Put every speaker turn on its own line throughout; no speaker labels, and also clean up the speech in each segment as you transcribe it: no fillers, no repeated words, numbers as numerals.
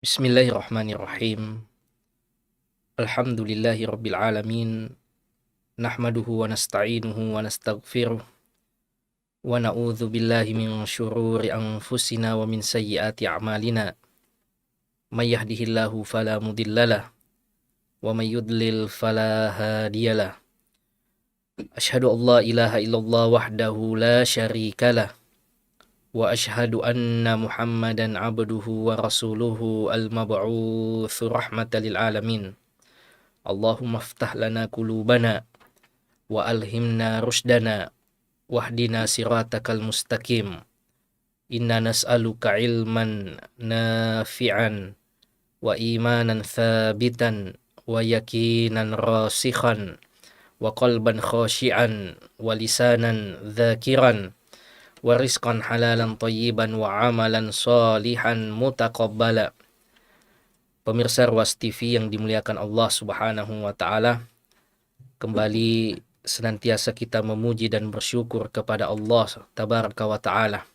Bismillahirrahmanirrahim. Alhamdulillahi rabbil alamin. Nahmaduhu wa nasta'inuhu wa nastaghfiruh. Wa na'udzu billahi min syururi anfusina wa min sayyiati a'malina. May yahdihillahu fala mudhillalah wa may yudlil fala hadiyalah. Asyhadu an la ilaha illallah wahdahu la syarikalah. Wa asyhadu anna Muhammadan abduhu wa rasuluhu al-mab'utsu rahmatan lil alamin. Allahumma ftah lana qulubana wa alhimna rushdana wahdina siratakal mustaqim. Inna nas'aluka ilman nafi'an wa imanan thabitan wa yakinan rasikhan wa qalban khashi'an wa lisanan dzakiran wa rizqan halalan thayyiban wa amalan salihan mutaqabbala. Pemirsa Ruas TV yang dimuliakan Allah Subhanahu wa taala, kembali senantiasa kita memuji dan bersyukur kepada Allah Tabaraka wa taala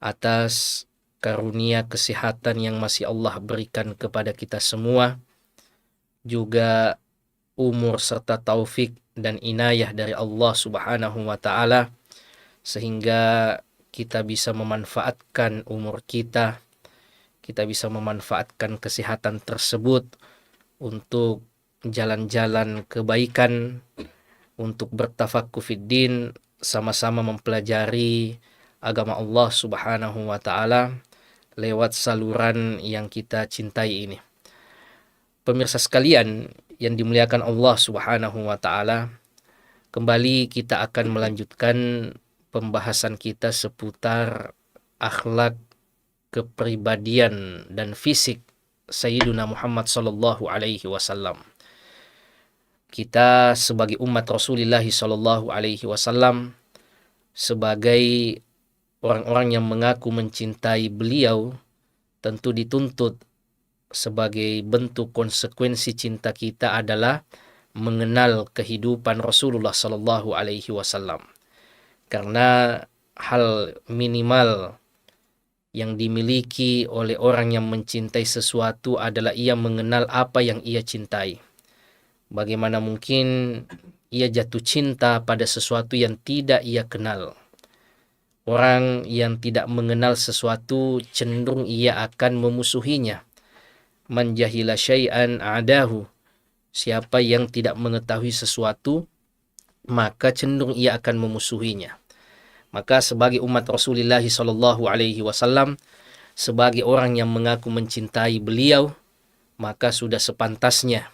atas karunia kesehatan yang masih Allah berikan kepada kita semua, juga umur serta taufik dan inayah dari Allah Subhanahu wa taala sehingga kita bisa memanfaatkan umur kita bisa memanfaatkan kesehatan tersebut untuk jalan-jalan kebaikan, untuk bertafaqquh fiddin, sama-sama mempelajari agama Allah Subhanahu wa taala lewat saluran yang kita cintai ini. Pemirsa sekalian yang dimuliakan Allah Subhanahu wa taala, kembali kita akan melanjutkan pembahasan kita seputar akhlak, kepribadian dan fisik Sayyiduna Muhammad sallallahu alaihi wasallam. Kita sebagai umat Rasulullah sallallahu alaihi wasallam, sebagai orang-orang yang mengaku mencintai beliau, tentu dituntut sebagai bentuk konsekuensi cinta kita adalah mengenal kehidupan Rasulullah sallallahu alaihi wasallam. Karena hal minimal yang dimiliki oleh orang yang mencintai sesuatu adalah ia mengenal apa yang ia cintai. Bagaimana mungkin ia jatuh cinta pada sesuatu yang tidak ia kenal? Orang yang tidak mengenal sesuatu cenderung ia akan memusuhinya. Man jahila syai'an a'dahu. Siapa yang tidak mengetahui sesuatu, maka cenderung ia akan memusuhinya. Maka sebagai umat Rasulullah sallallahu alaihi wasallam, sebagai orang yang mengaku mencintai beliau, maka sudah sepantasnya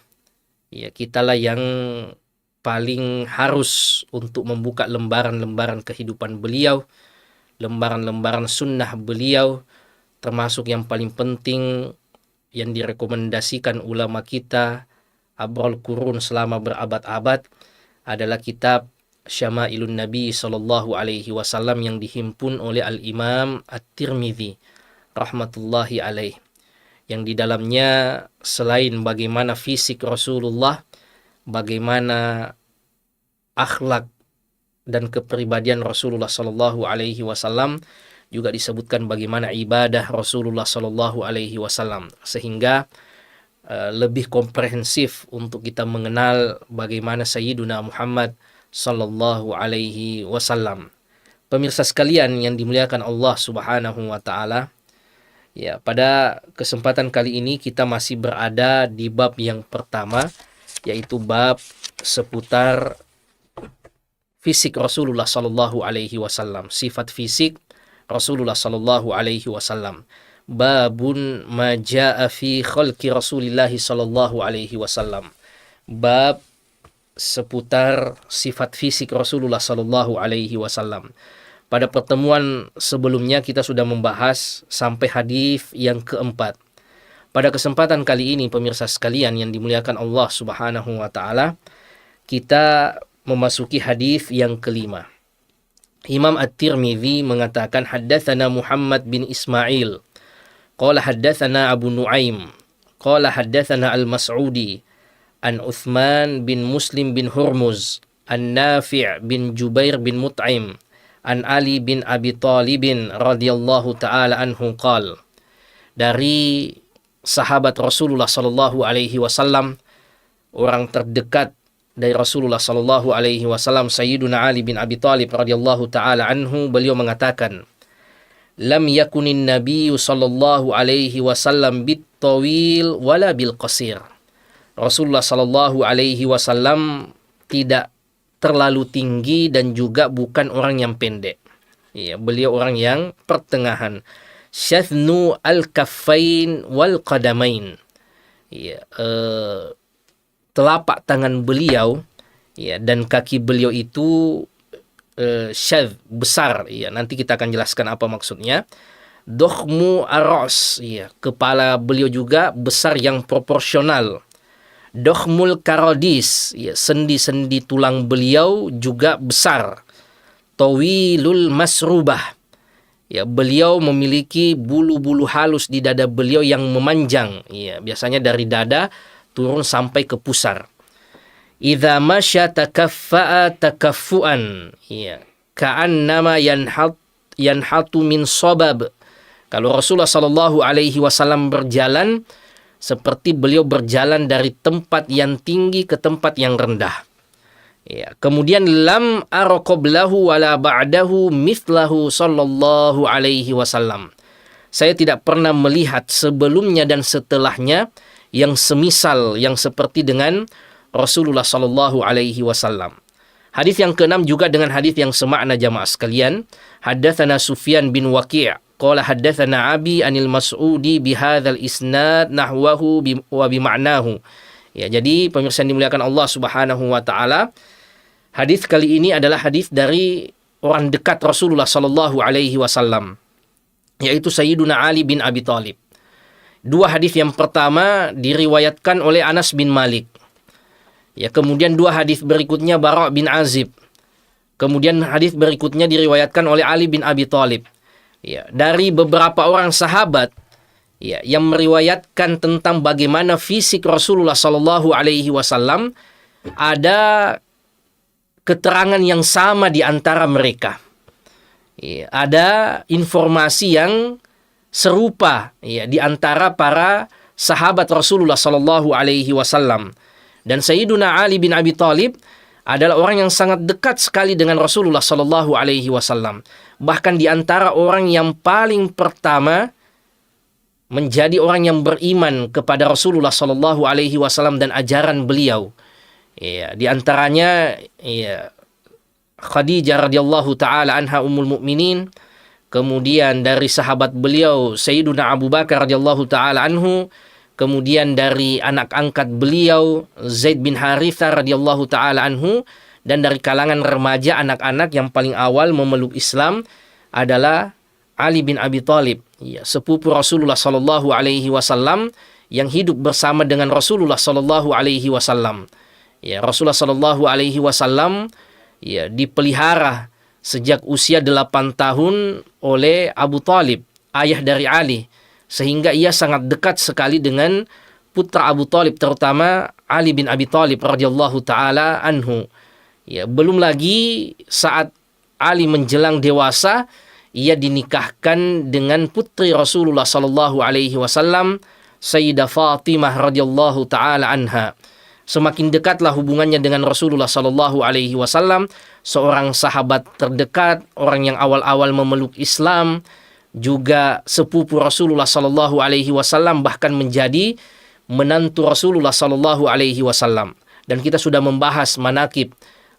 ya kitalah yang paling harus untuk membuka lembaran-lembaran kehidupan beliau, lembaran-lembaran sunnah beliau, termasuk yang paling penting yang direkomendasikan ulama kita Abrul Qurun selama berabad-abad adalah kitab Syama'ilun Nabi sallallahu alaihi wasallam yang dihimpun oleh Al-Imam At-Tirmidzi rahmatullahi alaih, yang di dalamnya selain bagaimana fisik Rasulullah, bagaimana akhlak dan kepribadian Rasulullah sallallahu alaihi wasallam, juga disebutkan bagaimana ibadah Rasulullah sallallahu alaihi wasallam, sehingga lebih komprehensif untuk kita mengenal bagaimana Sayyiduna Muhammad sallallahu alaihi wasallam. Pemirsa sekalian yang dimuliakan Allah Subhanahu wa taala, ya, pada kesempatan kali ini kita masih berada di bab yang pertama, yaitu bab seputar fisik Rasulullah sallallahu alaihi wasallam, sifat fisik Rasulullah sallallahu alaihi wasallam. Babun ma jaa fi khalqi Rasulillah sallallahu alaihi wasallam. Bab seputar sifat fisik Rasulullah sallallahu alaihi wasallam. Pada pertemuan sebelumnya kita sudah membahas sampai hadis yang keempat. Pada kesempatan kali ini pemirsa sekalian yang dimuliakan Allah Subhanahu wa taala, kita memasuki hadis yang kelima. Imam At-Tirmidzi mengatakan haddatsana Muhammad bin Ismail qala haddatsana Abu Nuaim qala haddatsana Al-Mas'udi an Uthman bin Muslim bin Hurmuz an Nafi' bin Jubair bin Mut'im an Ali bin Abi Talib radhiyallahu taala anhu qala. Dari sahabat Rasulullah sallallahu alaihi wasallam, orang terdekat dari Rasulullah sallallahu alaihi wasallam, Sayyiduna Ali bin Abi Thalib radhiyallahu taala anhu, beliau mengatakan, "Lam yakunin nabiyyu sallallahu alaihi wasallam bit-tawil wala bil qasir." Rasulullah sallallahu alaihi wasallam tidak terlalu tinggi dan juga bukan orang yang pendek. Ya, beliau orang yang pertengahan. Syadnu al-kaffain wal qadamain. Ya, telapak tangan beliau ya dan kaki beliau itu syadh, besar ya. Nanti kita akan jelaskan apa maksudnya. Dokhmu ar-ra's ya, kepala beliau juga besar yang proporsional. Dokhmul karodis ya, sendi-sendi tulang beliau juga besar. Tawilul masrubah ya, beliau memiliki bulu-bulu halus di dada beliau yang memanjang ya, biasanya dari dada turun sampai ke pusar. Idza masya takaffa'a takaffuan ya, ka'annama yanhatu min sabab. Kalau Rasulullah sallallahu alaihi wasallam berjalan, seperti beliau berjalan dari tempat yang tinggi ke tempat yang rendah. Ya, kemudian lam ara qablahu wala ba'dahu mithlahu sallallahu alaihi wasallam. Saya tidak pernah melihat sebelumnya dan setelahnya yang semisal, yang seperti dengan Rasulullah sallallahu alaihi wasallam. Hadis yang keenam juga dengan hadis yang semakna jamaah sekalian. Haddatsana Sufyan bin Waqi', qala haddatsana Abi anil Mas'udi bihadzal isnad nahwahu wa bima'nahu. Ya, jadi pemirsa yang dimuliakan Allah Subhanahu wa taala, hadis kali ini adalah hadis dari orang dekat Rasulullah sallallahu alaihi wasallam, yaitu Sayyiduna Ali bin Abi Thalib. Dua hadis yang pertama diriwayatkan oleh Anas bin Malik. Ya, kemudian dua hadis berikutnya Bara' bin Azib. Kemudian hadis berikutnya diriwayatkan oleh Ali bin Abi Thalib. Ya, dari beberapa orang sahabat ya yang meriwayatkan tentang bagaimana fisik Rasulullah sallallahu alaihi wasallam, ada keterangan yang sama di antara mereka. Ya, ada informasi yang serupa ya di antara para sahabat Rasulullah sallallahu alaihi wasallam. Dan Sayyiduna Ali bin Abi Thalib adalah orang yang sangat dekat sekali dengan Rasulullah sallallahu alaihi wasallam. Bahkan di antara orang yang paling pertama menjadi orang yang beriman kepada Rasulullah sallallahu alaihi wasallam dan ajaran beliau. Ya, di antaranya ya Khadijah radhiyallahu taala anha ummul mukminin, kemudian dari sahabat beliau Sayyiduna Abu Bakar radhiyallahu taala anhu, kemudian dari anak angkat beliau Zaid bin Harithah radhiyallahu taala anhu, dan dari kalangan remaja anak-anak yang paling awal memeluk Islam adalah Ali bin Abi Thalib, ya, sepupu Rasulullah sallallahu alaihi wasallam yang hidup bersama dengan Rasulullah sallallahu alaihi wasallam. Ya, Rasulullah sallallahu alaihi wasallam ya dipelihara sejak usia 8 tahun oleh Abu Thalib, ayah dari Ali, sehingga ia sangat dekat sekali dengan putra Abu Thalib, terutama Ali bin Abi Thalib radhiyallahu taala anhu. Ya, belum lagi saat Ali menjelang dewasa, ia dinikahkan dengan putri Rasulullah sallallahu alaihi wasallam, Sayyidah Fatimah radhiyallahu taala anha. Semakin dekatlah hubungannya dengan Rasulullah sallallahu alaihi wasallam, seorang sahabat terdekat, orang yang awal-awal memeluk Islam, juga sepupu Rasulullah sallallahu alaihi wasallam, bahkan menjadi menantu Rasulullah sallallahu alaihi wasallam. Dan kita sudah membahas manaqib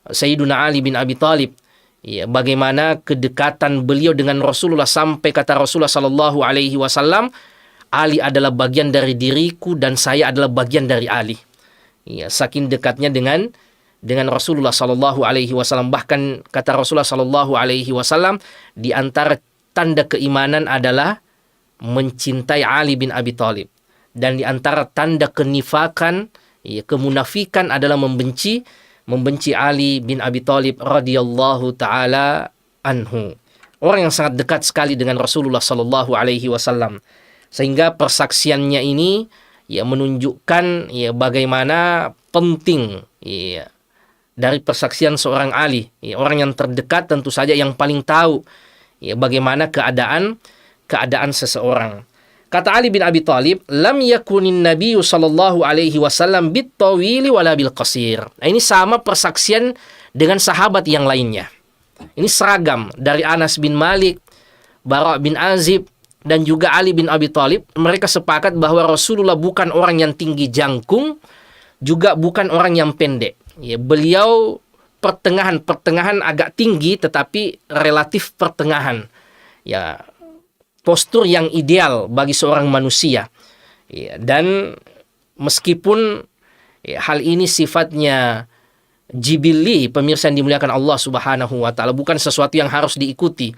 Sayyiduna Ali bin Abi Thalib, ya, bagaimana kedekatan beliau dengan Rasulullah sampai kata Rasulullah sallallahu alaihi wasallam, Ali adalah bagian dari diriku dan saya adalah bagian dari Ali. Ya, saking dekatnya dengan Rasulullah sallallahu alaihi wasallam. Bahkan kata Rasulullah sallallahu alaihi wasallam, di antara tanda keimanan adalah mencintai Ali bin Abi Thalib, dan di antara tanda kenifakan, ya, kemunafikan adalah membenci Ali bin Abi Thalib radhiyallahu taala anhu. Orang yang sangat dekat sekali dengan Rasulullah sallallahu alaihi wasallam, sehingga persaksiannya ini ya menunjukkan ya bagaimana penting ya dari persaksian seorang Ali, ya, orang yang terdekat tentu saja yang paling tahu ya bagaimana keadaan seseorang. Kata Ali bin Abi Thalib, lam yakunin nabiyyu sallallahu alaihi wasallam bit tawili wala bil qasir. Nah, ini sama persaksian dengan sahabat yang lainnya. Ini seragam dari Anas bin Malik, Bara' bin Azib, dan juga Ali bin Abi Thalib. Mereka sepakat bahwa Rasulullah bukan orang yang tinggi jangkung, juga bukan orang yang pendek. Ya, beliau pertengahan agak tinggi, tetapi relatif pertengahan. Ya, postur yang ideal bagi seorang manusia. Ya, dan meskipun hal ini sifatnya jibili, pemirsa yang dimuliakan Allah Subhanahu wa taala, bukan sesuatu yang harus diikuti.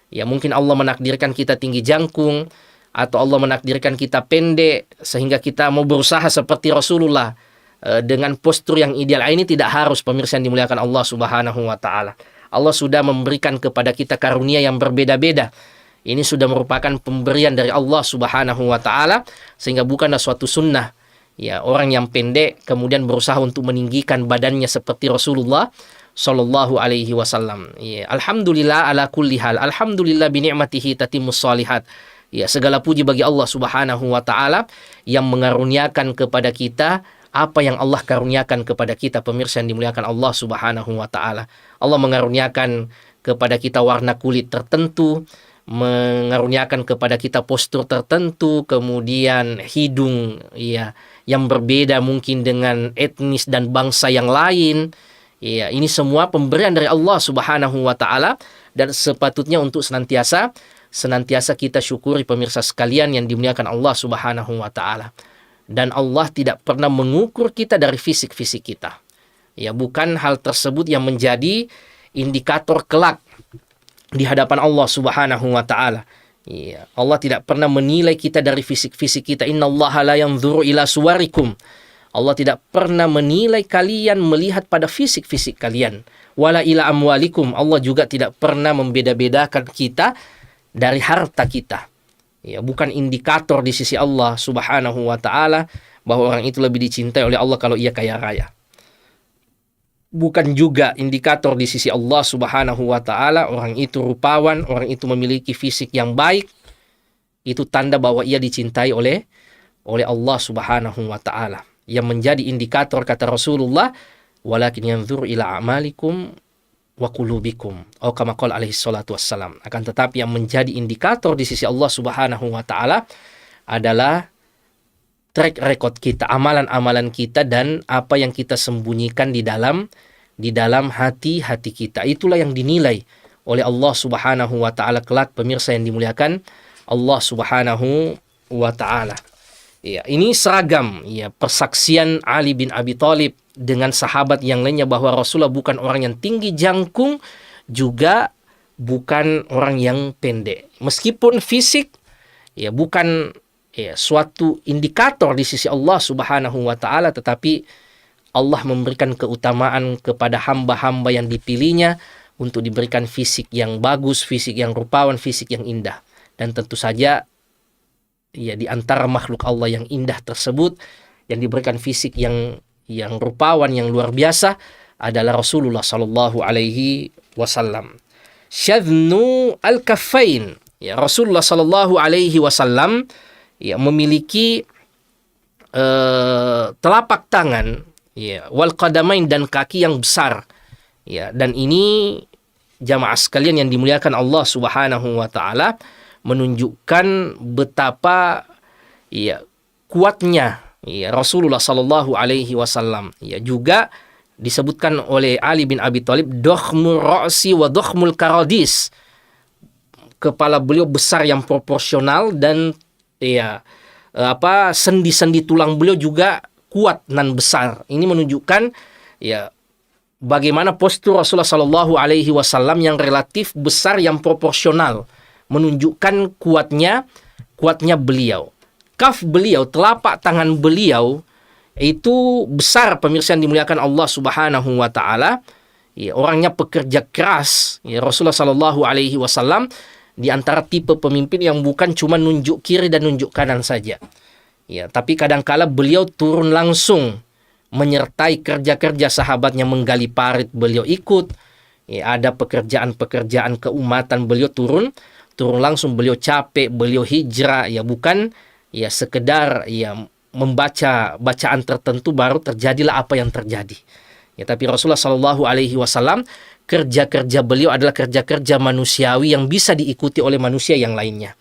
Ya, mungkin Allah menakdirkan kita tinggi jangkung, atau Allah menakdirkan kita pendek sehingga kita mau berusaha seperti Rasulullah dengan postur yang ideal. Ini tidak harus, pemirsa yang dimuliakan Allah Subhanahu wa taala. Allah sudah memberikan kepada kita karunia yang berbeda-beda. Ini sudah merupakan pemberian dari Allah Subhanahu wa taala, sehingga bukanlah suatu sunnah ya orang yang pendek kemudian berusaha untuk meninggikan badannya seperti Rasulullah sallallahu alaihi wasallam. Ya, alhamdulillah ala kulli hal. Alhamdulillah bi ni'matihi tatimmus shalihat. Ya, segala puji bagi Allah Subhanahu wa taala yang mengaruniakan kepada kita apa yang Allah karuniakan kepada kita, pemirsa yang dimuliakan Allah Subhanahu wa taala. Allah mengaruniakan kepada kita warna kulit tertentu, mengaruniakan kepada kita postur tertentu, kemudian hidung ya yang berbeda mungkin dengan etnis dan bangsa yang lain. Ya, ini semua pemberian dari Allah Subhanahu wa taala, dan sepatutnya untuk senantiasa kita syukuri, pemirsa sekalian yang dimuliakan Allah Subhanahu wa taala. Dan Allah tidak pernah mengukur kita dari fisik-fisik kita. Ya, bukan hal tersebut yang menjadi indikator kelak di hadapan Allah Subhanahu wa taala. Ya, Allah tidak pernah menilai kita dari fisik-fisik kita. Innallaha la yanzuru ila suwarikum. Allah tidak pernah menilai kalian melihat pada fisik-fisik kalian. Wala ila amwalikum. Allah juga tidak pernah membeda-bedakan kita dari harta kita. Ya, bukan indikator di sisi Allah Subhanahu wa taala bahwa orang itu lebih dicintai oleh Allah kalau ia kaya raya. Bukan juga indikator di sisi Allah Subhanahu wa taala orang itu rupawan, orang itu memiliki fisik yang baik, itu tanda bahwa ia dicintai oleh Allah Subhanahu wa taala. Yang menjadi indikator, kata Rasulullah, walakin yanzur ila a'malikum wa qulubikum, atau kama qala alaihi salatu wassalam. Akan tetapi yang menjadi indikator di sisi Allah Subhanahu wa taala adalah track record kita, amalan-amalan kita, dan apa yang kita sembunyikan di dalam hati-hati kita. Itulah yang dinilai oleh Allah Subhanahu wa taala kelak, pemirsa yang dimuliakan Allah Subhanahu wa taala. Ya, ini seragam ya persaksian Ali bin Abi Thalib dengan sahabat yang lainnya bahwa Rasulullah bukan orang yang tinggi jangkung, juga bukan orang yang pendek. Meskipun fisik ya bukan suatu indikator di sisi Allah Subhanahu wa taala, tetapi Allah memberikan keutamaan kepada hamba-hamba yang dipilihnya untuk diberikan fisik yang bagus, fisik yang rupawan, fisik yang indah. Dan tentu saja ya di antara makhluk Allah yang indah tersebut, yang diberikan fisik yang rupawan, yang luar biasa, adalah Rasulullah sallallahu alaihi wasallam. Syadnu al-kaffain. Ya, Rasulullah sallallahu alaihi wasallam ya memiliki telapak tangan ya wal qadamain, dan kaki yang besar. Ya, dan ini jamaah sekalian yang dimuliakan Allah Subhanahu wa taala menunjukkan betapa ya kuatnya ya Rasulullah sallallahu alaihi wasallam. Ya, juga disebutkan oleh Ali bin Abi Thalib, dokhmul ra'si wa dokhmul karadis. Kepala beliau besar yang proporsional, dan ya sendi-sendi tulang beliau juga kuat dan besar. Ini menunjukkan ya bagaimana postur Rasulullah sallallahu alaihi wasallam yang relatif besar, yang proporsional, menunjukkan kuatnya beliau. Kaf beliau, telapak tangan beliau itu besar, pemirsa yang dimuliakan Allah Subhanahu wa taala. Ya, orangnya pekerja keras. Ya, Rasulullah sallallahu alaihi wasallam di antara tipe pemimpin yang bukan cuma nunjuk kiri dan nunjuk kanan saja. Ya, tapi kadangkala beliau turun langsung menyertai kerja-kerja sahabatnya, menggali parit beliau ikut. Ya, ada pekerjaan-pekerjaan keumatan beliau turun turun langsung, beliau capek, beliau hijrah, ya bukan ya sekedar ya membaca bacaan tertentu baru terjadilah apa yang terjadi. Ya, tapi Rasulullah Shallallahu Alaihi Wasallam kerja-kerja beliau adalah kerja-kerja manusiawi yang bisa diikuti oleh manusia yang lainnya.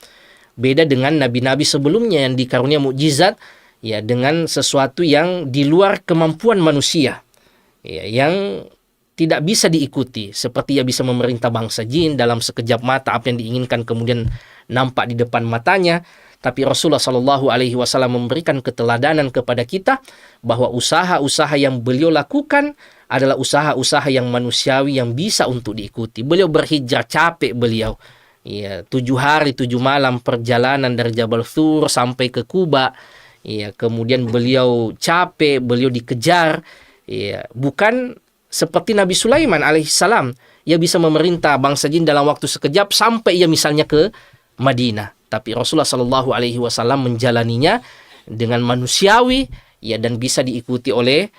Beda dengan nabi-nabi sebelumnya yang dikarunia mukjizat, ya dengan sesuatu yang di luar kemampuan manusia, ya, yang tidak bisa diikuti. Seperti ia bisa memerintah bangsa jin dalam sekejap mata, apa yang diinginkan kemudian nampak di depan matanya. Tapi Rasulullah Shallallahu Alaihi Wasallam memberikan keteladanan kepada kita bahwa usaha-usaha yang beliau lakukan adalah usaha-usaha yang manusiawi yang bisa untuk diikuti. Beliau berhijrah, capek beliau. Ya, 7 hari 7 malam perjalanan dari Jabal Thur sampai ke Kuba. Ya, kemudian beliau capek, beliau dikejar. Ya, bukan seperti Nabi Sulaiman alaihissalam, ia bisa memerintah bangsa jin dalam waktu sekejap sampai ia misalnya ke Madinah. Tapi Rasulullah Shallallahu Alaihi Wasallam menjalaninya dengan manusiawi, ya, dan bisa diikuti oleh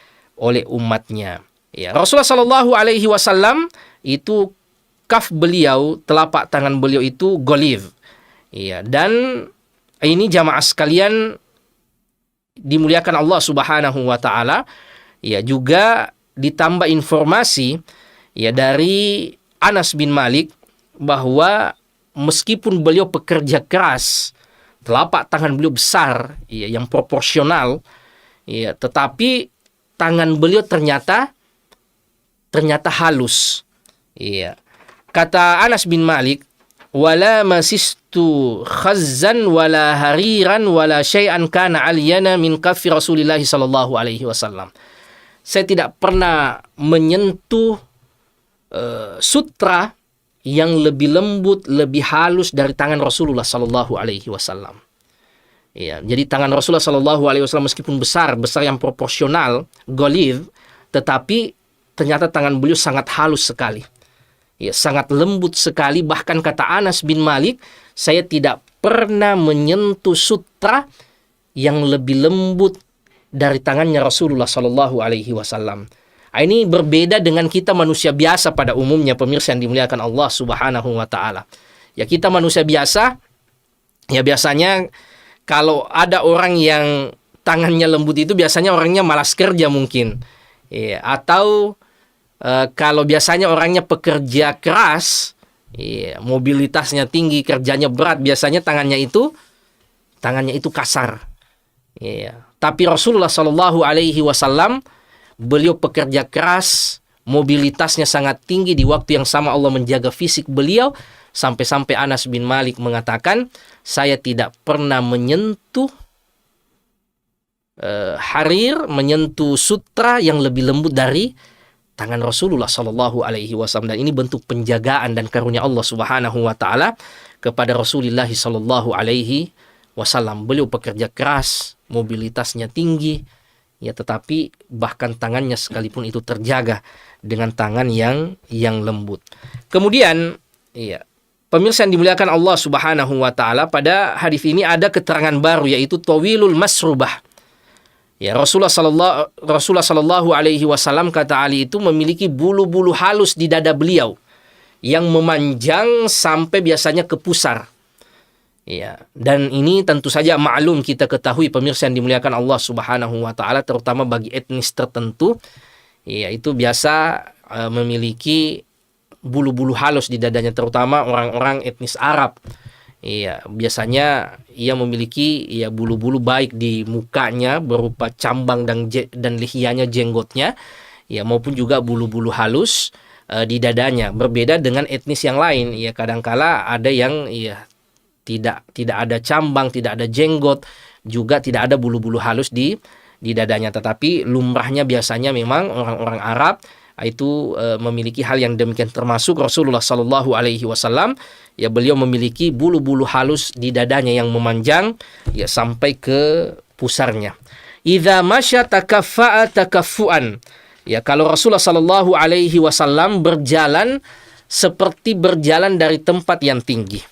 umatnya. Ya, Rasulullah Shallallahu Alaihi Wasallam itu kaf beliau, telapak tangan beliau itu goliv. Ya, dan ini jamaah sekalian dimuliakan Allah Subhanahu Wa Taala. Ya, juga ditambah informasi ya dari Anas bin Malik bahwa meskipun beliau pekerja keras, telapak tangan beliau besar, ya, yang proporsional, ya, tetapi tangan beliau ternyata halus. Ya. Kata Anas bin Malik, wala masistu khazzan wala hariran wala syai'an kana aliyana min kaffi Rasulillah sallallahu alaihi wasallam. Saya tidak pernah menyentuh sutra yang lebih lembut, lebih halus dari tangan Rasulullah Sallallahu Alaihi Wasallam. Ya, jadi tangan Rasulullah Sallallahu Alaihi Wasallam meskipun besar yang proporsional, goliv, tetapi ternyata tangan beliau sangat halus sekali. Ya, sangat lembut sekali. Bahkan kata Anas bin Malik, saya tidak pernah menyentuh sutra yang lebih lembut dari tangannya Rasulullah Sallallahu Alaihi Wasallam. Ini berbeda dengan kita manusia biasa pada umumnya, pemirsa yang dimuliakan Allah Subhanahu Wa Taala. Ya, kita manusia biasa, ya biasanya kalau ada orang yang tangannya lembut itu biasanya orangnya malas kerja mungkin. Ya, atau kalau biasanya orangnya pekerja keras, ya, mobilitasnya tinggi, kerjanya berat, biasanya tangannya itu kasar. Ya. Tapi Rasulullah Shallallahu Alaihi Wasallam beliau pekerja keras, mobilitasnya sangat tinggi, di waktu yang sama Allah menjaga fisik beliau, sampai-sampai Anas bin Malik mengatakan, saya tidak pernah menyentuh harir, menyentuh sutra yang lebih lembut dari tangan Rasulullah Shallallahu Alaihi Wasallam. Dan ini bentuk penjagaan dan karunia Allah Subhanahu Wa Taala kepada Rasulullah Shallallahu Alaihi Wasallam. Beliau pekerja keras, mobilitasnya tinggi, ya, tetapi bahkan tangannya sekalipun itu terjaga dengan tangan yang lembut. Kemudian, ya, pemirsa yang dimuliakan Allah Subhanahu Wa Taala, pada hadis ini ada keterangan baru, yaitu tawilul masrubah. Ya, Rasulullah Sallallahu Alaihi Wasallam, kata Ali, itu memiliki bulu-bulu halus di dada beliau yang memanjang sampai biasanya ke pusar. Ya, dan ini tentu saja maklum, kita ketahui pemirsa yang dimuliakan Allah Subhanahu Wa Taala, terutama bagi etnis tertentu, ya, itu biasa memiliki bulu-bulu halus di dadanya, terutama orang-orang etnis Arab. Ya, biasanya ia memiliki, ya, bulu-bulu baik di mukanya berupa cambang dan lihyanya, jenggotnya, ya, maupun juga bulu-bulu halus di dadanya. Berbeda dengan etnis yang lain, ya, kadangkala ada yang, ya, tidak ada cambang, tidak ada jenggot, juga tidak ada bulu-bulu halus di dadanya. Tetapi lumrahnya biasanya memang orang-orang Arab itu memiliki hal yang demikian, termasuk Rasulullah Sallallahu Alaihi Wasallam. Ya, beliau memiliki bulu-bulu halus di dadanya yang memanjang, ya, sampai ke pusarnya. Idza masya takaffa'a takaffuan. Ya, kalau Rasulullah Sallallahu Alaihi Wasallam berjalan seperti berjalan dari tempat yang tinggi.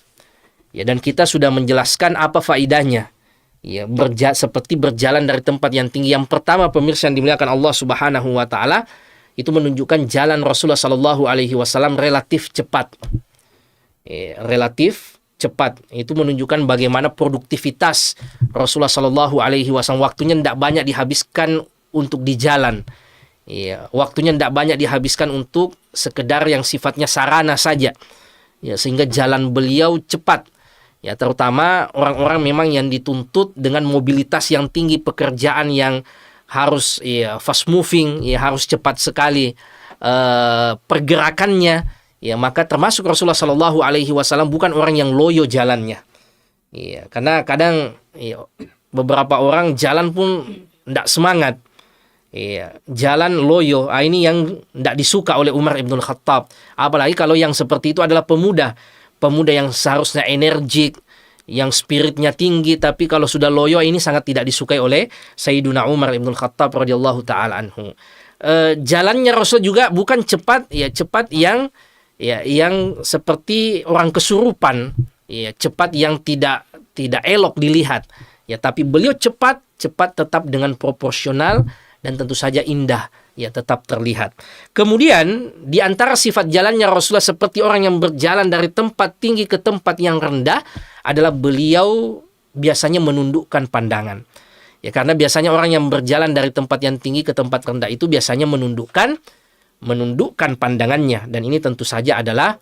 Ya, dan kita sudah menjelaskan apa faidahnya. Ya, seperti berjalan dari tempat yang tinggi. Yang pertama, pemirsa yang dimuliakan Allah Subhanahu Wa Taala, itu menunjukkan jalan Rasulullah Sallallahu Alaihi Wasallam relatif cepat. Ya, relatif cepat. Itu menunjukkan bagaimana produktivitas Rasulullah Shallallahu Alaihi Wasallam. Waktunya tidak banyak dihabiskan untuk di jalan. Ya, waktunya tidak banyak dihabiskan untuk sekedar yang sifatnya sarana saja. Ya, sehingga jalan beliau cepat. Ya, terutama orang-orang memang yang dituntut dengan mobilitas yang tinggi, pekerjaan yang harus fast moving, ya harus cepat sekali pergerakannya. Ya, maka termasuk Rasulullah Shallallahu Alaihi Wasallam bukan orang yang loyo jalannya. Ya, karena kadang beberapa orang jalan pun tidak semangat. Iya, jalan loyo, ini yang tidak disuka oleh Umar ibn Khattab. Apalagi kalau yang seperti itu adalah pemuda yang seharusnya energik, yang spiritnya tinggi, tapi kalau sudah loyo ini sangat tidak disukai oleh Sayyiduna Umar ibn Khattab radhiyallahu taala anhu. Jalannya Rasul juga bukan cepat, cepat yang seperti orang kesurupan, cepat yang tidak elok dilihat. Ya, tapi beliau cepat tetap dengan proporsional dan tentu saja indah, tetap terlihat. Kemudian di antara sifat jalannya Rasulullah seperti orang yang berjalan dari tempat tinggi ke tempat yang rendah adalah beliau biasanya menundukkan pandangan. Ya, karena biasanya orang yang berjalan dari tempat yang tinggi ke tempat rendah itu biasanya menundukkan pandangannya, dan ini tentu saja adalah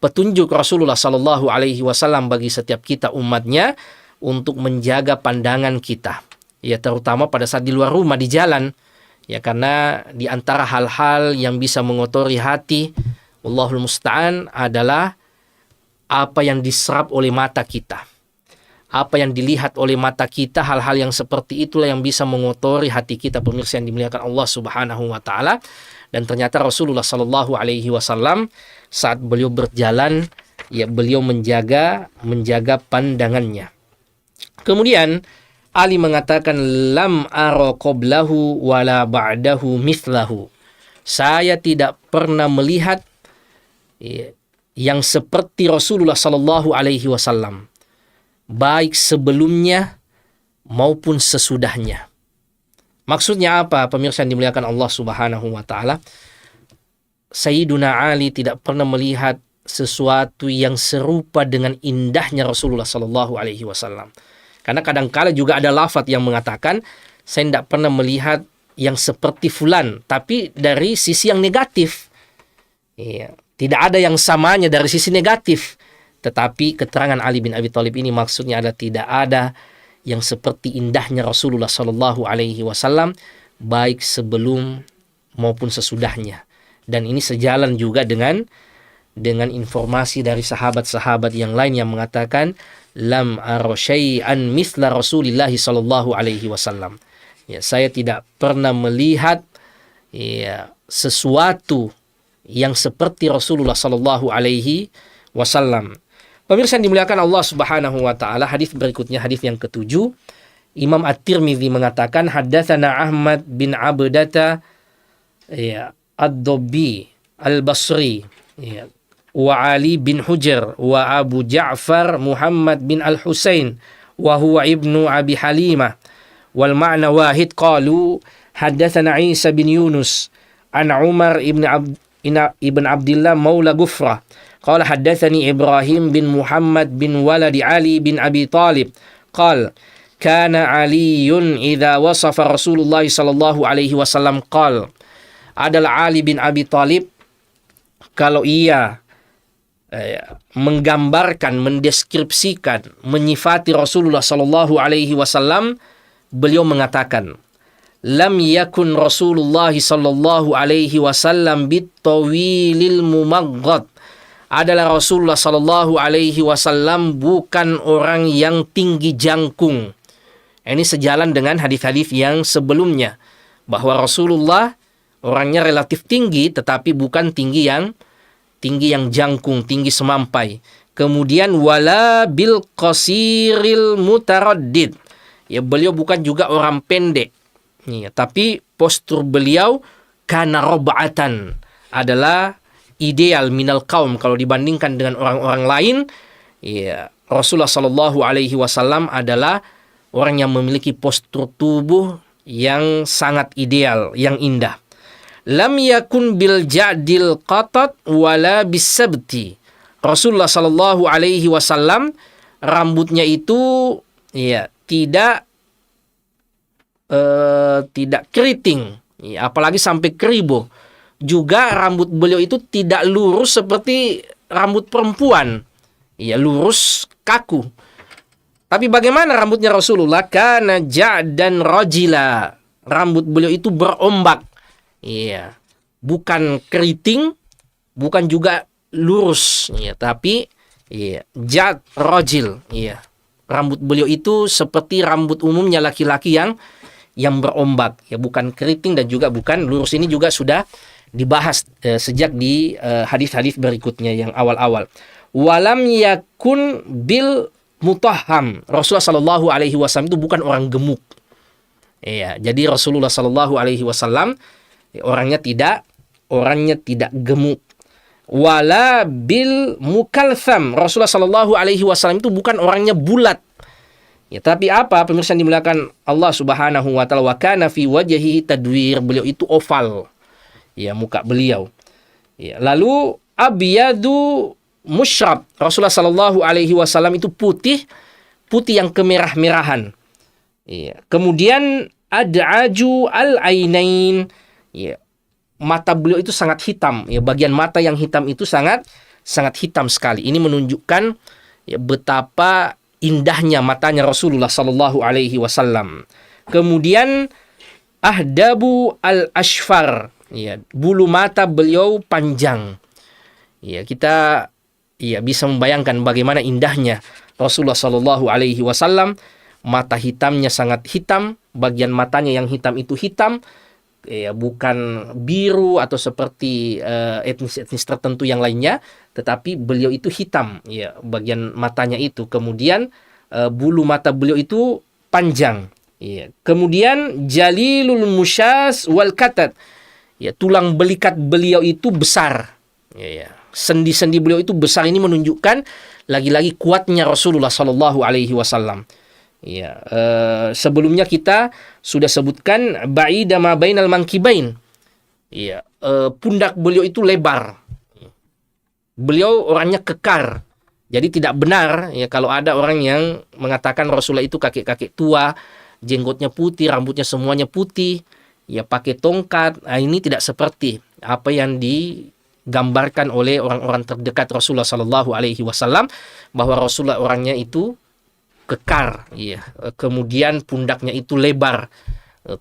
petunjuk Rasulullah Sallallahu Alaihi Wasallam bagi setiap kita umatnya untuk menjaga pandangan kita. Ya, terutama pada saat di luar rumah, di jalan. Ya, karena di antara hal-hal yang bisa mengotori hati, Wallahul Musta'an, adalah apa yang diserap oleh mata kita. Apa yang dilihat oleh mata kita, hal-hal yang seperti itulah yang bisa mengotori hati kita, pemirsa yang dimuliakan Allah Subhanahu wa taala. Dan ternyata Rasulullah Sallallahu Alaihi Wasallam saat beliau berjalan, ya beliau menjaga pandangannya. Kemudian Ali mengatakan, lam ara qablahu wala ba'dahu mithlahu. Saya tidak pernah melihat yang seperti Rasulullah Sallallahu Alaihi Wasallam, baik sebelumnya maupun sesudahnya. Maksudnya apa, pemirsa yang dimuliakan Allah Subhanahu wa taala? Sayyiduna Ali tidak pernah melihat sesuatu yang serupa dengan indahnya Rasulullah Sallallahu Alaihi Wasallam. Karena kadang-kala juga ada lafaz yang mengatakan, saya tidak pernah melihat yang seperti fulan, tapi dari sisi yang negatif. Ya, tidak ada yang samanya dari sisi negatif. Tetapi keterangan Ali bin Abi Thalib ini maksudnya adalah tidak ada yang seperti indahnya Rasulullah Sallallahu Alaihi Wasallam, baik sebelum maupun sesudahnya. Dan ini sejalan juga dengan informasi dari sahabat-sahabat yang lain yang mengatakan, lam ara syai'an mithla Rasulillah sallallahu alaihi wasallam. Ya, saya tidak pernah melihat sesuatu yang seperti Rasulullah sallallahu alaihi wasallam. Pemirsa yang dimuliakan Allah Subhanahu wa taala, hadis berikutnya, hadis yang ketujuh, Imam At-Tirmidzi mengatakan, haddatsana Ahmad bin Abdata Ad-Dobbi Al-Basri, wa Ali bin Hujr wa Abu Ja'far Muhammad bin Al-Husain wa huwa ibnu Abi Halimah wal ma'na wahid. Qalu haddatsana Isa bin Yunus an Umar ibn Abdullah maula Gufrah qala haddatsani Ibrahim bin Muhammad bin waladi Ali bin Abi Talib qala kana Aliyun idza wasafa Rasulullah sallallahu alaihi wasallam qala, adalah Ali bin Abi Talib kalau ia menggambarkan, mendeskripsikan, menyifati Rasulullah sallallahu alaihi wasallam, beliau mengatakan, lam yakun Rasulullah sallallahu alaihi wasallam bitawilil mumaghad. Adalah Rasulullah sallallahu alaihi wasallam bukan orang yang tinggi jangkung. Ini sejalan dengan hadis-hadis yang sebelumnya, bahwa Rasulullah orangnya relatif tinggi, tetapi bukan tinggi yang jangkung, tinggi semampai. Kemudian wala bil qasiril mutaraddid. Ya, beliau bukan juga orang pendek. Ya, tapi postur beliau kana roba'atan, adalah ideal minal kaum. Kalau dibandingkan dengan orang-orang lain, ya, Rasulullah sallallahu alaihi wasallam adalah orang yang memiliki postur tubuh yang sangat ideal, yang indah. Lam yakun bil ja'dil qatat wala bisabti. Rasulullah Shallallahu Alaihi Wasallam rambutnya itu ya tidak keriting, ya, apalagi sampai keribu. Juga rambut beliau itu tidak lurus seperti rambut perempuan, ya, lurus kaku. Tapi bagaimana rambutnya Rasulullah? Kana ja'dan rajila. Rambut beliau itu berombak. Iya. Bukan keriting, bukan juga lurus, ya, tapi iya, jad rajil, iya. Rambut beliau itu seperti rambut umumnya laki-laki yang berombak, ya, bukan keriting dan juga bukan lurus. Ini juga sudah dibahas sejak di hadis-hadis berikutnya yang awal-awal. Walam yakun bil mutahham. Rasulullah Shallallahu Alaihi Wasallam itu bukan orang gemuk. Iya, jadi Rasulullah Shallallahu Alaihi Wasallam orangnya tidak gemuk. Wala bil mukaltham. Rasulullah Shallallahu Alaihi Wasallam itu bukan orangnya bulat. Ya, tapi apa? Pemirsa yang dimuliakan Allah Subhanahu wa taala, wa kana fi wajhihi tadwir. Beliau itu oval. Ya, muka beliau. Ya, lalu abyadu musyrab. Rasulullah Shallallahu Alaihi Wasallam itu putih yang kemerah-merahan. Ya. Kemudian ad'aju al-ainain. Ya. Mata beliau itu sangat hitam. Ya, bagian mata yang hitam itu sangat hitam sekali. Ini menunjukkan ya, betapa indahnya matanya Rasulullah Shallallahu Alaihi Wasallam. Kemudian ahdabu al-ashfar. Ya, bulu mata beliau panjang. Ya, kita bisa membayangkan bagaimana indahnya Rasulullah Shallallahu Alaihi Wasallam. Mata hitamnya sangat hitam, bagian matanya yang hitam itu hitam, ya, bukan biru atau seperti etnis tertentu yang lainnya, tetapi beliau itu hitam, ya, bagian matanya itu. Kemudian bulu mata beliau itu panjang. Ya. Kemudian jalilul musyas wal katat. Ya, tulang belikat beliau itu besar. Ya. Sendi-sendi beliau itu besar. Ini menunjukkan lagi-lagi kuatnya Rasulullah Shallallahu Alaihi Wasallam. Ya, sebelumnya kita sudah sebutkan ba'ida ma bainal mankibain. Ya, pundak beliau itu lebar. Beliau orangnya kekar. Jadi tidak benar ya kalau ada orang yang mengatakan Rasulullah itu kakek-kakek tua, jenggotnya putih, rambutnya semuanya putih, ya pakai tongkat. Nah, ini tidak seperti apa yang digambarkan oleh orang-orang terdekat Rasulullah Sallallahu Alaihi Wasallam, bahwa Rasulullah orangnya itu kekar, ya. Kemudian pundaknya itu lebar,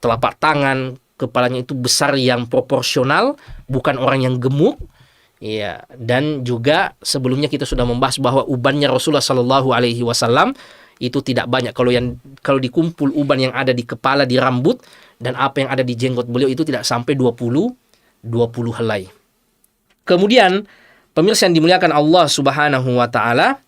telapak tangan, kepalanya itu besar yang proporsional, bukan orang yang gemuk, ya. Dan juga sebelumnya kita sudah membahas bahwa ubannya Rasulullah Sallallahu Alaihi Wasallam itu tidak banyak. Kalau dikumpul uban yang ada di kepala, di rambut, dan apa yang ada di jenggot beliau itu tidak sampai 20 helai. Kemudian pemirsa yang dimuliakan Allah Subhanahu wa taala,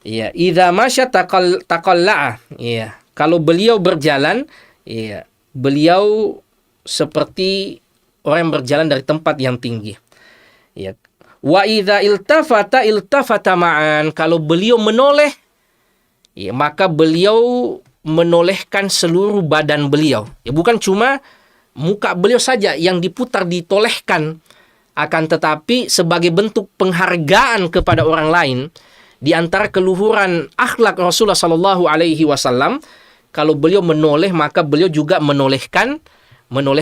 ya, idza masya taqalla'a, ya, kalau beliau berjalan, ya, beliau seperti orang yang berjalan dari tempat yang tinggi. Ya. Wa idza iltafata ma'an, kalau beliau menoleh, ya, maka beliau menolehkan seluruh badan beliau. Ya, bukan cuma muka beliau saja yang diputar, ditolehkan, akan tetapi sebagai bentuk penghargaan kepada orang lain. Di antara keluhuran akhlak Rasulullah Sallallahu Alaihi Wasallam, kalau beliau menoleh, maka beliau juga menolehkan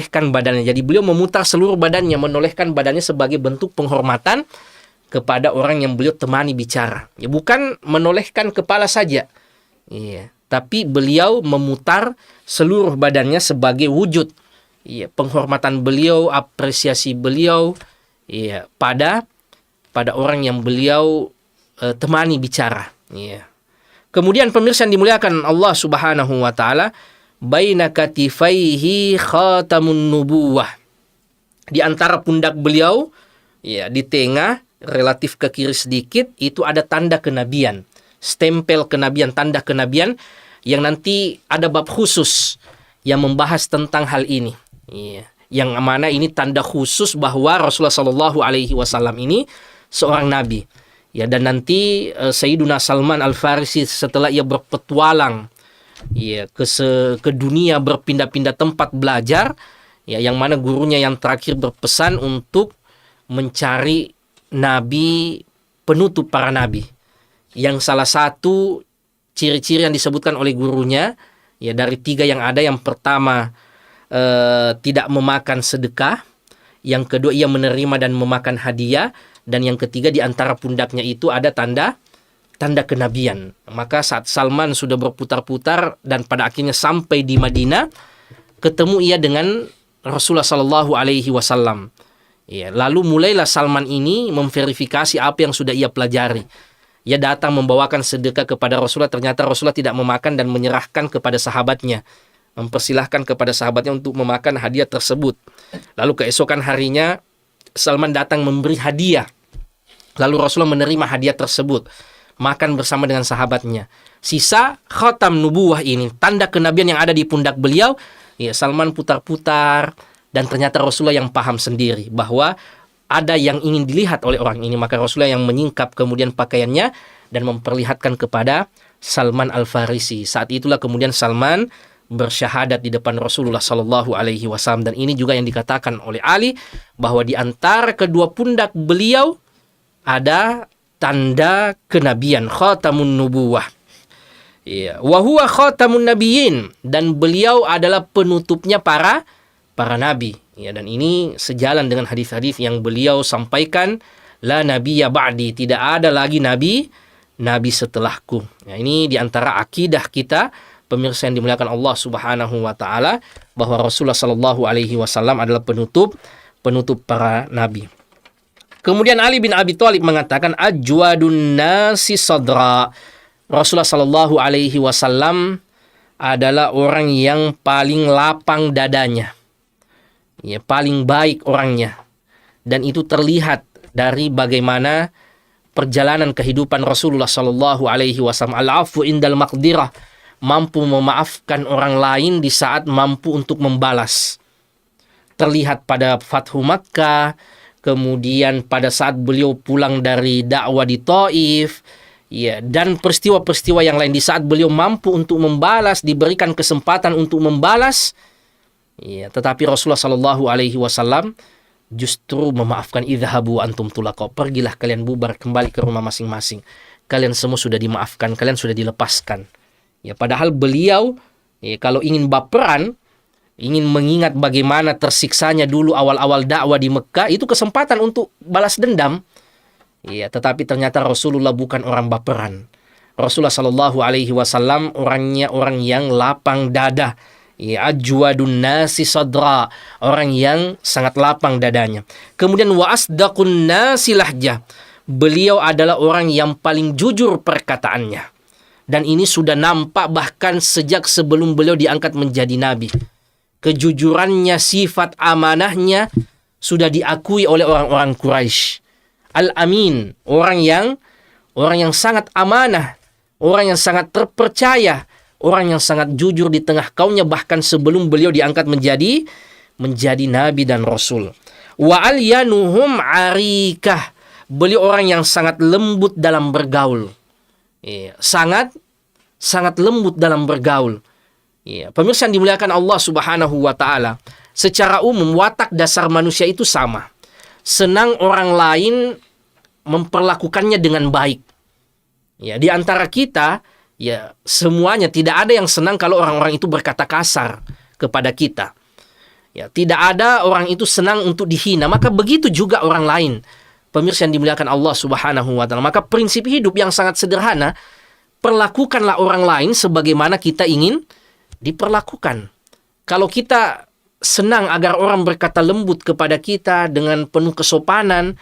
badannya. Jadi beliau memutar seluruh badannya, menolehkan badannya sebagai bentuk penghormatan kepada orang yang beliau temani bicara. Ya, bukan menolehkan kepala saja, ya, tapi beliau memutar seluruh badannya sebagai wujud, ya, penghormatan beliau, apresiasi beliau, ya, pada orang yang beliau temani bicara. Ya. Kemudian pemirsa yang dimuliakan Allah Subhanahu wa taala, baina katifaihi khatamun nubuwah. Di antara pundak beliau, ya, di tengah relatif ke kiri sedikit, itu ada tanda kenabian, stempel kenabian, tanda kenabian, yang nanti ada bab khusus yang membahas tentang hal ini. Ya. Yang mana ini tanda khusus bahwa Rasulullah Shallallahu Alaihi Wasallam ini seorang nabi. Ya, dan nanti Sayyiduna Salman Al-Farisi setelah ia berpetualang, ya, ke dunia, berpindah-pindah tempat belajar, ya, yang mana gurunya yang terakhir berpesan untuk mencari nabi penutup para nabi. Yang salah satu ciri-ciri yang disebutkan oleh gurunya, ya dari 3 yang ada, yang pertama tidak memakan sedekah, yang kedua ia menerima dan memakan hadiah, dan yang ketiga di antara pundaknya itu ada tanda kenabian. Maka saat Salman sudah berputar-putar dan pada akhirnya sampai di Madinah, ketemu ia dengan Rasulullah Shallallahu Alaihi Wasallam. Ya, lalu mulailah Salman ini memverifikasi apa yang sudah ia pelajari. Ia datang membawakan sedekah kepada Rasulullah, ternyata Rasulullah tidak memakan dan menyerahkan kepada sahabatnya, mempersilahkan kepada sahabatnya untuk memakan hadiah tersebut. Lalu keesokan harinya Salman datang memberi hadiah, lalu Rasulullah menerima hadiah tersebut, makan bersama dengan sahabatnya. Sisa khatam nubuwah ini, tanda kenabian yang ada di pundak beliau, ya Salman putar-putar, dan ternyata Rasulullah yang paham sendiri bahwa ada yang ingin dilihat oleh orang ini. Maka Rasulullah yang menyingkap kemudian pakaiannya dan memperlihatkan kepada Salman Al-Farisi. Saat itulah kemudian Salman bersyahadat di depan Rasulullah Sallallahu Alaihi Wasallam. Dan ini juga yang dikatakan oleh Ali, bahwa di antara kedua pundak beliau ada tanda kenabian, khatamun nubuwah. Ya, wa huwa khatamun nabiyyin, dan beliau adalah penutupnya para nabi. Ya, dan ini sejalan dengan hadis-hadis yang beliau sampaikan, la nabiyya ba'di, tidak ada lagi nabi setelahku. Ya, ini diantara akidah kita, pemirsa yang dimuliakan Allah Subhanahu wa taala, bahwa Rasulullah sallallahu alaihi wasallam adalah penutup para nabi. Kemudian Ali bin Abi Thalib mengatakan, ajwadun nasi sadra. Rasulullah sallallahu alaihi wasallam adalah orang yang paling lapang dadanya. Ya, paling baik orangnya. Dan itu terlihat dari bagaimana perjalanan kehidupan Rasulullah sallallahu alaihi wasallam. Al-afu indal maqdirah, mampu memaafkan orang lain di saat mampu untuk membalas. Terlihat pada Fathu Makkah, kemudian pada saat beliau pulang dari dakwah di Taif, ya, dan peristiwa-peristiwa yang lain. Di saat beliau mampu untuk membalas, diberikan kesempatan untuk membalas, ya, tetapi Rasulullah Shallallahu Alaihi Wasallam justru memaafkan. Idhabu antum tulaqo, pergilah kalian, bubar kembali ke rumah masing-masing. Kalian semua sudah dimaafkan, kalian sudah dilepaskan. Ya, padahal beliau, ya, kalau ingin baperan, ingin mengingat bagaimana tersiksanya dulu awal-awal dakwah di Mekah, itu kesempatan untuk balas dendam. Ya, tetapi ternyata Rasulullah bukan orang baperan. Rasulullah Shallallahu Alaihi Wasallam orangnya orang yang lapang dada. Ya, ajwadun nasi sadra, orang yang sangat lapang dadanya. Kemudian wa asdaqun nasi lahjah, beliau adalah orang yang paling jujur perkataannya. Dan ini sudah nampak bahkan sejak sebelum beliau diangkat menjadi nabi. Kejujurannya, sifat amanahnya sudah diakui oleh orang-orang Quraisy. Al-Amin, orang yang sangat amanah, orang yang sangat terpercaya, orang yang sangat jujur di tengah kaumnya bahkan sebelum beliau diangkat menjadi nabi dan rasul. Wa alyanuhum arikah, beliau orang yang sangat lembut dalam bergaul. Ya, sangat lembut dalam bergaul. Ya, pemirsa yang dimuliakan Allah Subhanahu wa taala, secara umum watak dasar manusia itu sama. Senang orang lain memperlakukannya dengan baik. Ya, di antara kita, ya, semuanya tidak ada yang senang kalau orang-orang itu berkata kasar kepada kita. Ya, tidak ada orang itu senang untuk dihina. Maka begitu juga orang lain. Pemirsa yang dimuliakan Allah Subhanahu wa taala. Maka prinsip hidup yang sangat sederhana, perlakukanlah orang lain sebagaimana kita ingin diperlakukan. Kalau kita senang agar orang berkata lembut kepada kita dengan penuh kesopanan,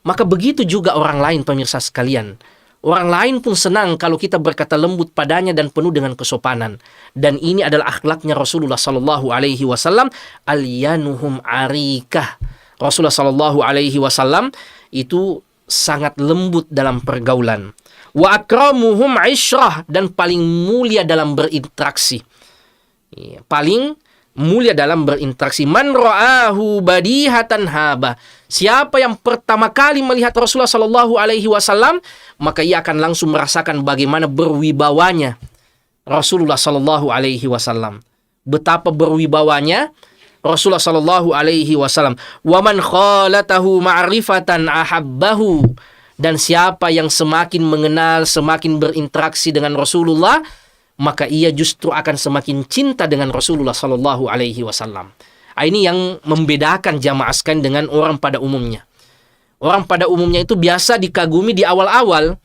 maka begitu juga orang lain, pemirsa sekalian. Orang lain pun senang kalau kita berkata lembut padanya dan penuh dengan kesopanan. Dan ini adalah akhlaknya Rasulullah sallallahu alaihi wasallam, alyanuhum arikah. Rasulullah sallallahu alaihi wasallam itu sangat lembut dalam pergaulan. Wa akramuhum isyrah, dan paling mulia dalam berinteraksi. Ya, paling mulia dalam berinteraksi. Man ra'ahu badihatan haba, siapa yang pertama kali melihat Rasulullah sallallahu alaihi wasallam, maka ia akan langsung merasakan bagaimana berwibawanya Rasulullah sallallahu alaihi wasallam. Betapa berwibawanya Rasulullah sallallahu alaihi wasallam. Wa man khalatahu ma'rifatan ahabbahu, Dan siapa yang semakin mengenal, semakin berinteraksi dengan Rasulullah, maka ia justru akan semakin cinta dengan Rasulullah Sallallahu Alaihi Wasallam. Ini yang membedakan jamaah sekalian dengan orang pada umumnya. Orang pada umumnya itu biasa dikagumi di awal-awal,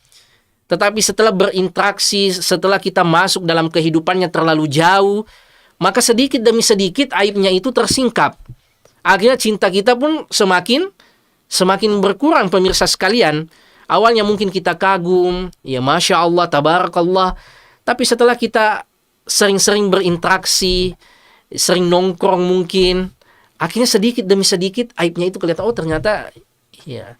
tetapi setelah berinteraksi, setelah kita masuk dalam kehidupannya terlalu jauh, maka sedikit demi sedikit aibnya itu tersingkap. Akhirnya cinta kita pun semakin berkurang, pemirsa sekalian. Awalnya mungkin kita kagum, ya Masya Allah, Tabarakallah. Tapi setelah kita sering-sering berinteraksi, sering nongkrong mungkin, akhirnya sedikit demi sedikit aibnya itu kelihatan, oh ternyata ya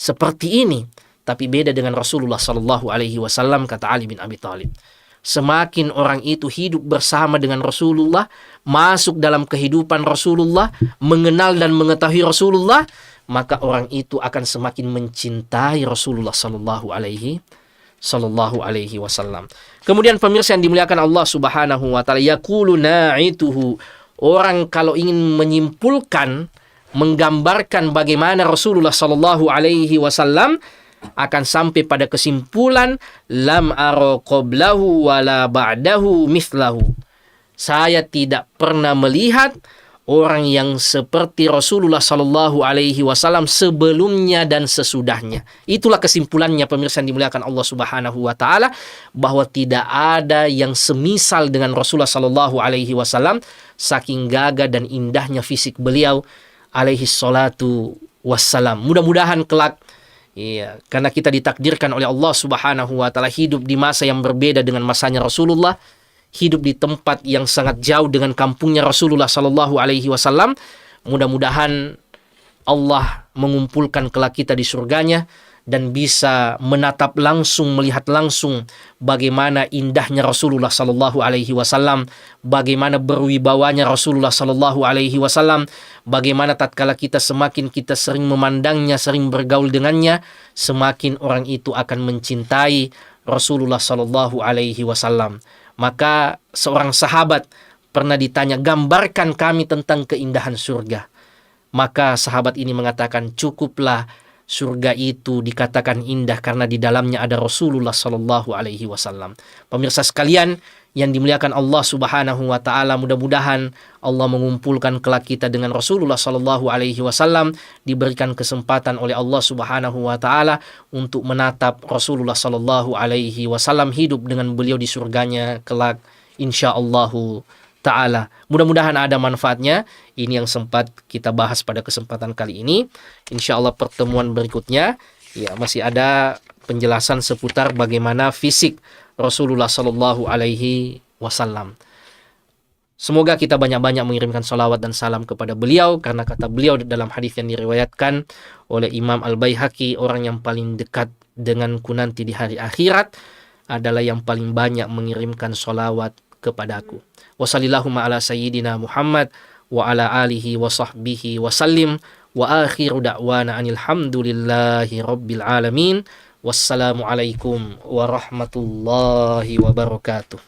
seperti ini. Tapi beda dengan Rasulullah Sallallahu Alaihi Wasallam, kata Ali bin Abi Thalib. Semakin orang itu hidup bersama dengan Rasulullah, masuk dalam kehidupan Rasulullah, mengenal dan mengetahui Rasulullah, maka orang itu akan semakin mencintai Rasulullah Sallallahu Alaihi Wasallam. Kemudian pemirsa yang dimuliakan Allah Subhanahu wa taala, yaqulu na'ituhu, orang kalau ingin menyimpulkan, menggambarkan bagaimana Rasulullah Sallallahu Alaihi Wasallam, akan sampai pada kesimpulan, lam ara qablahu wala ba'dahu mithlahu. Saya tidak pernah melihat orang yang seperti Rasulullah Sallallahu Alaihi Wasallam sebelumnya dan sesudahnya. Itulah kesimpulannya, pemirsa yang dimuliakan Allah Subhanahu wa taala, bahwa tidak ada yang semisal dengan Rasulullah Sallallahu Alaihi Wasallam, saking gagah dan indahnya fisik beliau alaihi salatu wassalam. Mudah-mudahan kelak, iya, karena kita ditakdirkan oleh Allah Subhanahu wa taala hidup di masa yang berbeda dengan masanya Rasulullah, hidup di tempat yang sangat jauh dengan kampungnya Rasulullah Sallallahu Alaihi Wasallam. Mudah-mudahan Allah mengumpulkan kelak kita di surganya dan bisa menatap langsung, melihat langsung bagaimana indahnya Rasulullah Sallallahu Alaihi Wasallam, bagaimana berwibawanya Rasulullah Sallallahu Alaihi Wasallam, bagaimana tatkala kita semakin kita sering memandangnya, sering bergaul dengannya, semakin orang itu akan mencintai Rasulullah Sallallahu Alaihi Wasallam. Maka seorang sahabat pernah ditanya, gambarkan kami tentang keindahan surga. Maka sahabat ini mengatakan, cukuplah surga itu dikatakan indah karena di dalamnya ada Rasulullah Sallallahu Alaihi Wasallam. Pemirsa sekalian yang dimuliakan Allah Subhanahu wa taala, mudah-mudahan Allah mengumpulkan kelak kita dengan Rasulullah Sallallahu Alaihi Wasallam, diberikan kesempatan oleh Allah Subhanahu wa taala untuk menatap Rasulullah Sallallahu Alaihi Wasallam, hidup dengan beliau di surganya kelak insyaallah ta'ala. Mudah-mudahan ada manfaatnya. Ini yang sempat kita bahas pada kesempatan kali ini. InsyaAllah pertemuan berikutnya ya masih ada penjelasan seputar bagaimana fisik Rasulullah Sallallahu Alaihi Wasallam. Semoga kita banyak-banyak mengirimkan salawat dan salam kepada beliau, karena kata beliau dalam hadis yang diriwayatkan oleh Imam Al-Baihaqi, orang yang paling dekat denganku nanti di hari akhirat adalah yang paling banyak mengirimkan salawat kepadaku. Wassallallahu ala sayyidina Muhammad wa ala alihi wa sahbihi wa sallim, wa akhiru da'wana anil hamdulillahi rabbil alamin. Wassalamualaikum warahmatullahi wabarakatuh.